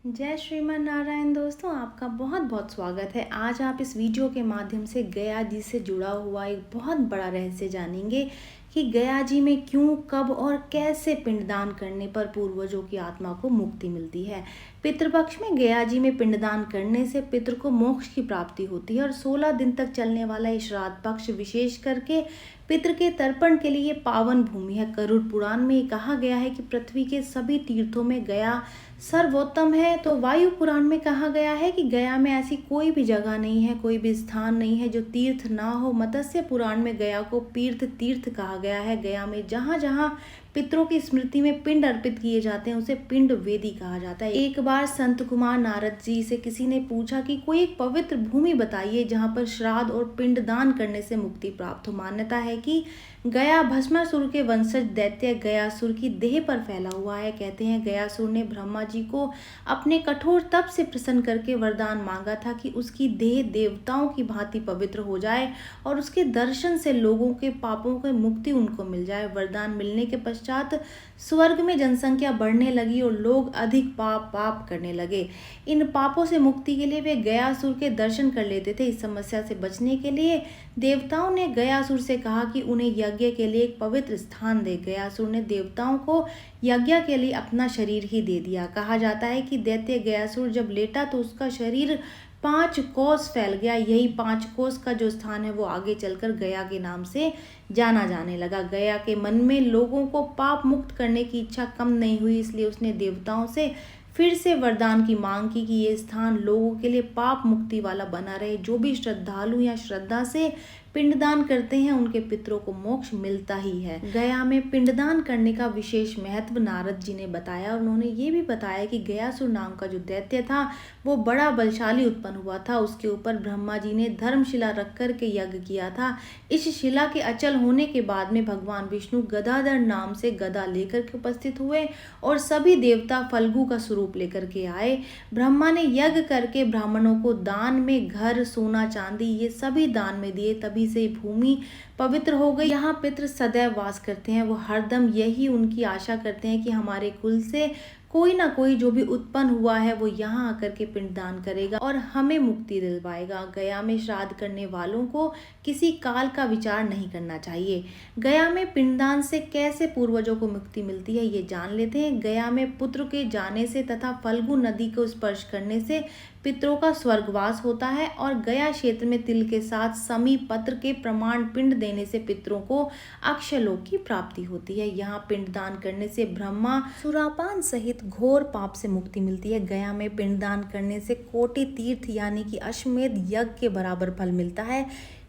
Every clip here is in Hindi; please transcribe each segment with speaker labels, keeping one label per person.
Speaker 1: जय श्रीमन नारायण दोस्तों, आपका बहुत बहुत स्वागत है। आज आप इस वीडियो के माध्यम से गया जी से जुड़ा हुआ एक बहुत बड़ा रहस्य जानेंगे कि गया जी में क्यों, कब और कैसे पिंडदान करने पर पूर्वजों की आत्मा को मुक्ति मिलती है। पितृपक्ष में गया जी में पिंडदान करने से पितृ को मोक्ष की प्राप्ति होती है और 16 दिन तक चलने वाला ये श्राद्ध पक्ष विशेष करके पितृ के तर्पण के लिए पावन भूमि है। गरुड़ पुराण में कहा गया है कि पृथ्वी के सभी तीर्थों में गया सर्वोत्तम है। तो वायु पुराण में कहा गया है कि गया में ऐसी कोई भी जगह नहीं है, कोई भी स्थान नहीं है जो तीर्थ ना हो। मत्स्य पुराण में गया को पीर्थ तीर्थ कहा गया है। गया में जहाँ जहाँ पितरों की स्मृति में पिंड अर्पित किए जाते हैं उसे पिंड वेदी कहा जाता है। एक बार संत कुमार नारद जी से किसी ने पूछा कि कोई एक पवित्र भूमि बताइए जहाँ पर श्राद्ध और पिंडदान करने से मुक्ति प्राप्त हो। मान्यता है कि गया भस्मासुर के वंशज दैत्य गयासुर की देह पर फैला हुआ है। कहते हैं गयासुर ने ब्रह्मा जी को अपने कठोर तप से प्रसन्न करके वरदान मांगा था कि उसकी देह देवताओं की भांति पवित्र हो जाए और उसके दर्शन से लोगों के पापों की मुक्ति उनको मिल जाए। वरदान मिलने के पश्चात स्वर्ग में जनसंख्या बढ़ने लगी और लोग अधिक पाप करने लगे। इन पापों से मुक्ति के लिए वे गयासुर के दर्शन कर लेते थे। इस समस्या से बचने के लिए देवताओं ने गयासुर से कहा कि उन्हें यज्ञ के लिए एक पवित्र स्थान दे। गयासुर ने देवताओं को यज्ञ के लिए अपना शरीर ही दे दिया। कहा जाता है कि दैत्य गयासुर जब लेटा तो उसका शरीर 5 कोस फैल गया। यही 5 कोस का जो स्थान है वो आगे चलकर गया के नाम से जाना जाने लगा। गया के मन में लोगों को पाप मुक्त करने की इच्छा कम नहीं हुई, इसलिए उसने देवताओं से फिर से वरदान की मांग की कि ये स्थान लोगों के लिए पाप मुक्ति वाला बना रहे। जो भी श्रद्धालु या श्रद्धा से पिंडदान करते हैं उनके पितरों को मोक्ष मिलता ही है। गया में पिंडदान करने का विशेष महत्व नारद जी ने बताया। उन्होंने ये भी बताया कि गयासुर नाम का जो दैत्य था वो बड़ा बलशाली उत्पन्न हुआ था। उसके ऊपर ब्रह्मा जी ने धर्मशिला रख कर के यज्ञ किया था। इस शिला के अचल होने के बाद में भगवान विष्णु गदाधर नाम से गदा लेकर के उपस्थित हुए और सभी देवता फल्गु का स्वरूप लेकर के आए। ब्रह्मा ने यज्ञ करके ब्राह्मणों को दान में घर, सोना, चांदी ये सभी दान में दिए। तभी से भूमि पवित्र हो गई। यहाँ पितृ सदैव वास करते हैं। वो हरदम यही उनकी आशा करते हैं कि हमारे कुल से कोई ना कोई जो भी उत्पन्न हुआ है वो यहाँ आकर के पिंडदान करेगा और हमें मुक्ति दिलवाएगा। गया में श्राद्ध करने वालों को किसी काल का विचार नहीं करना चाहिए। गया में पिंडदान से कैसे पूर्वजों को मुक्ति मिलती है ये जान लेते हैं। गया में पुत्र के जाने से तथा फल्गु नदी को स्पर्श करने से पितरों का स्वर्गवास होता है और गया क्षेत्र में तिल के साथ समी पत्र के प्रमाण पिंड देने से पितरों को अक्षयलोक की प्राप्ति होती है। यहाँ पिंडदान करने से ब्रह्मा सुरापान सहित घोर पाप से मुक्ति मिलती है। गया में पिंडदान करने से कोटि तीर्थ यानी कि अश्वमेध यज्ञ के बराबर फल मिलता है।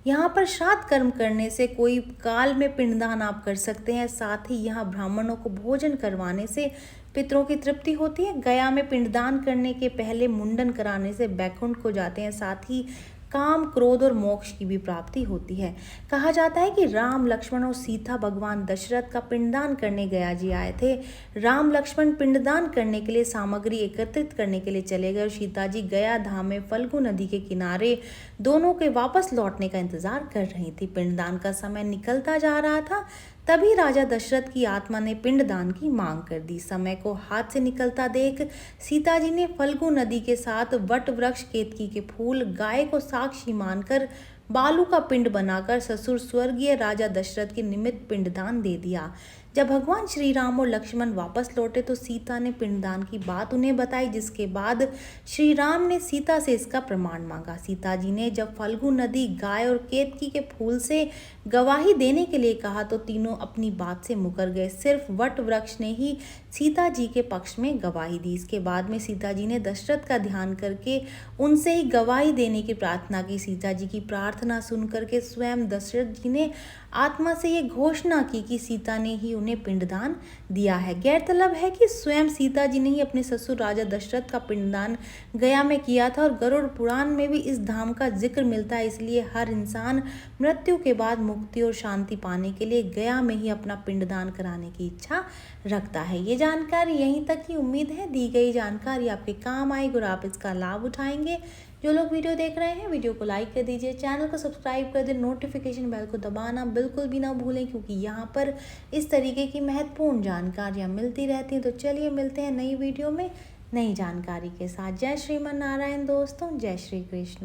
Speaker 1: यहाँ पर श्राद्ध कर्म करने से कोई काल में पिंडदान आप कर सकते हैं। साथ ही यहाँ ब्राह्मणों को भोजन करवाने से पितरों की तृप्ति होती है। गया में पिंडदान करने के पहले मुंडन कराने से बैकुंठ को जाते हैं। साथ ही काम, क्रोध और मोक्ष की भी प्राप्ति होती है। कहा जाता है कि राम, लक्ष्मण और सीता भगवान दशरथ का पिंडदान करने गया जी आए थे। राम लक्ष्मण पिंडदान करने के लिए सामग्री एकत्रित करने के लिए चले गए और सीता जी गया धाम में फल्गु नदी के किनारे दोनों के वापस लौटने का इंतजार कर रही थी। पिंडदान का समय निकलता जा रहा था, तभी राजा दशरथ की आत्मा ने पिंडदान की मांग कर दी। समय को हाथ से निकलता देख सीता जी ने फल्गु नदी के साथ वट वृक्ष, केतकी के फूल, गाय को साक्षी मानकर बालू का पिंड बनाकर ससुर स्वर्गीय राजा दशरथ के निमित्त पिंडदान दे दिया। जब भगवान श्री राम और लक्ष्मण वापस लौटे तो सीता ने पिंडदान की बात उन्हें बताई, जिसके बाद श्री राम ने सीता से इसका प्रमाण मांगा। सीता जी ने जब फल्गु नदी, गाय और केतकी के फूल से गवाही देने के लिए कहा तो तीनों अपनी बात से मुकर गए। सिर्फ वट वृक्ष ने ही सीता जी के पक्ष में गवाही दी। इसके बाद में सीता जी ने दशरथ का ध्यान करके उनसे ही गवाही देने की प्रार्थना की। सीता जी की प्रार्थना सुन करके स्वयं दशरथ जी ने आत्मा से ये घोषणा की कि सीता ने ही उन्हें पिंडदान दिया है। गौरतलब है कि स्वयं सीता जी ने ही अपने ससुर राजा दशरथ का पिंडदान गया में किया था और गरुड़ पुराण में भी इस धाम का जिक्र मिलता है। इसलिए हर इंसान मृत्यु के बाद मुक्ति और शांति पाने के लिए गया में ही अपना पिंडदान कराने की इच्छा रखता है। ये जानकारी यहीं तक की। उम्मीद है दी गई जानकारी आपके काम आएगी और आप इसका लाभ उठाएंगे। जो लोग वीडियो देख रहे हैं वीडियो को लाइक कर दीजिए, चैनल को सब्सक्राइब कर दें, नोटिफिकेशन बेल को दबाना बिल्कुल भी ना भूलें, क्योंकि यहाँ पर इस तरीके की महत्वपूर्ण जानकारियाँ मिलती रहती हैं। तो चलिए मिलते हैं नई वीडियो में। नई जानकारी के साथ। जय श्रीमन नारायण दोस्तों, जय श्री कृष्ण।